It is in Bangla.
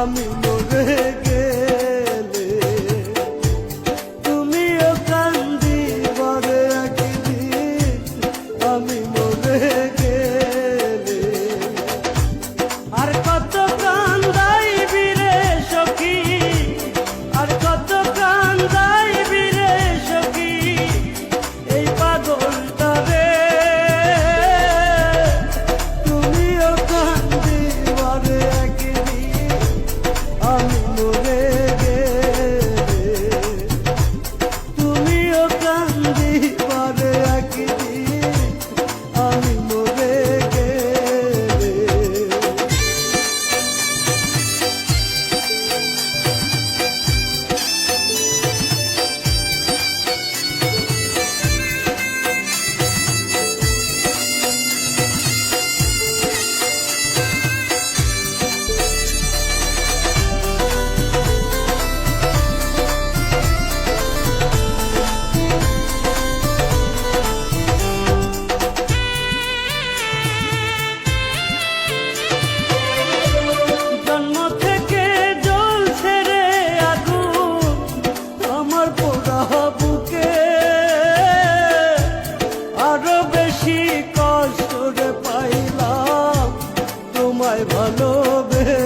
আমি মরে গেলে তুমিও কান্দিবারে একদিন আমি মরে গেলে। আর কত কান্দাইবি রে সখী, আর কত কান্দাইবি রে সখী এই পাগলটারে। তুমিও কান্দিবারে একদিন আমি মরে গেলে, তুমিও কান্দিবারে একদিন আমি মরে গেলে। জন্ম থেকে জ্বলছে রে আগুন আমার পোড়া বুকে, আরো বেশি কষ্ট রে পাইলাম তোমায় ভালোবেসে।